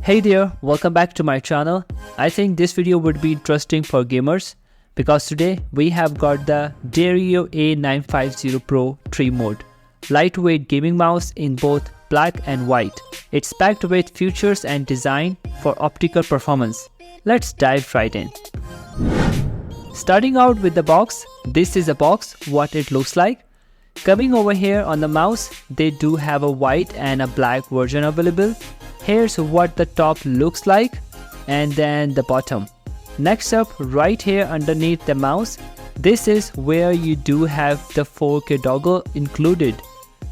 Hey there, welcome back to my channel. I think this video would be interesting for gamers because today we have got the Dareu A950 Pro tree mode. Lightweight gaming mouse in both black and white. It's packed with features and design for optical performance. Let's dive right in. Starting out with the box, this is a box, what it looks like. Coming over here on the mouse, they do have a white and a black version available. Here's what the top looks like and then the bottom. Next up, right here underneath the mouse, this is where you do have the 4K dongle included.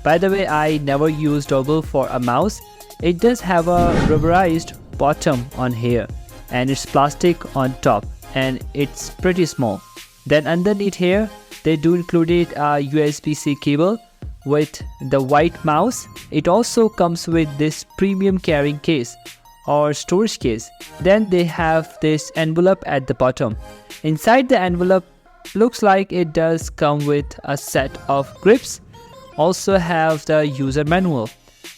By the way, I never use dongle for a mouse. It does have a rubberized bottom on here and it's plastic on top and it's pretty small. Then underneath here, they do include a USB-C cable with the white mouse. It also comes with this premium carrying case or storage case. Then they have this envelope at the bottom. Inside the envelope, looks like it does come with a set of grips. Also have the user manual.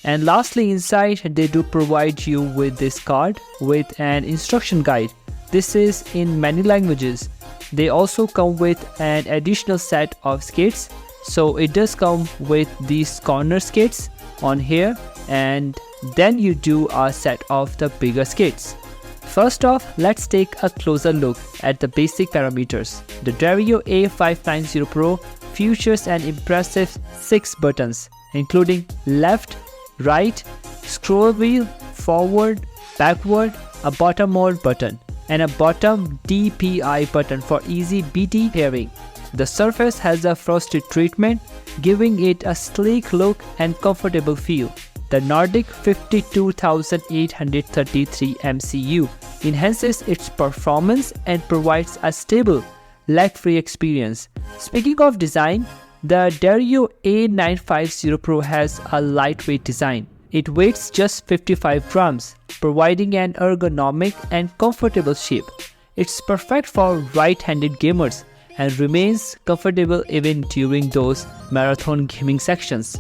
And lastly, inside they do provide you with this card with an instruction guide. This is in many languages. They also come with an additional set of skates. So it does come with these corner skates on here, and then you do a set of the bigger skates. First off, let's take a closer look at the basic parameters. The Dareu A950 Pro features an impressive 6 buttons, including left, right, scroll wheel, forward, backward, a bottom mode button, and a bottom DPI button for easy BT pairing. The surface has a frosted treatment, giving it a sleek look and comfortable feel. The Nordic 52833 MCU enhances its performance and provides a stable, lag-free experience. Speaking of design, the Dareu A950 Pro has a lightweight design. It weighs just 55 grams, providing an ergonomic and comfortable shape. It's perfect for right-handed gamers and remains comfortable even during those marathon gaming sections.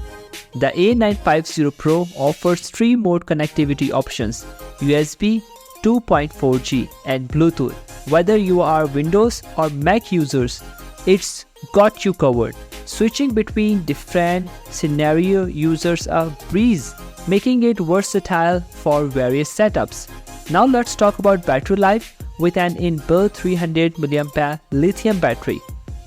The A950 Pro offers 3 mode connectivity options: USB, 2.4G and Bluetooth. Whether you are Windows or Mac users, it's got you covered. Switching between different scenario users a breeze, making it versatile for various setups. Now let's talk about battery life with an inbuilt 300 mAh lithium battery.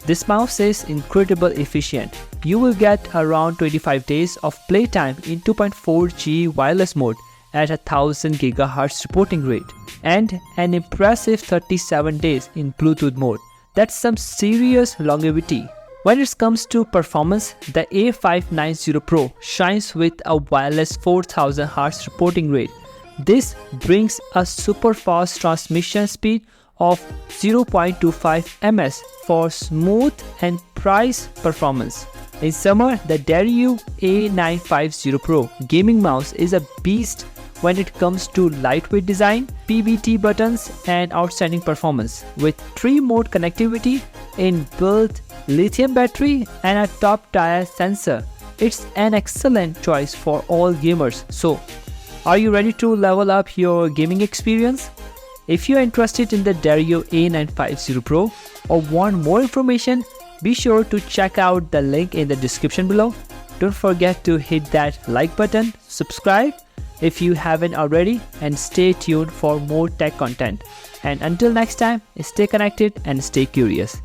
This mouse is incredibly efficient. You will get around 25 days of playtime in 2.4G wireless mode at 1000 GHz reporting rate and an impressive 37 days in Bluetooth mode. That's some serious longevity. When it comes to performance, the A950 Pro shines with a wireless 4000 Hz reporting rate. This brings a super fast transmission speed of 0.25 ms for smooth and precise performance. In summer, the Dareu A950 Pro gaming mouse is a beast when it comes to lightweight design, PBT buttons and outstanding performance. With 3 mode connectivity, inbuilt lithium battery and a top tier sensor, it's an excellent choice for all gamers. So, are you ready to level up your gaming experience? If you are interested in the Dareu A950 Pro or want more information, be sure to check out the link in the description below. Don't forget to hit that like button, subscribe if you haven't already, and stay tuned for more tech content. And until next time, stay connected and stay curious.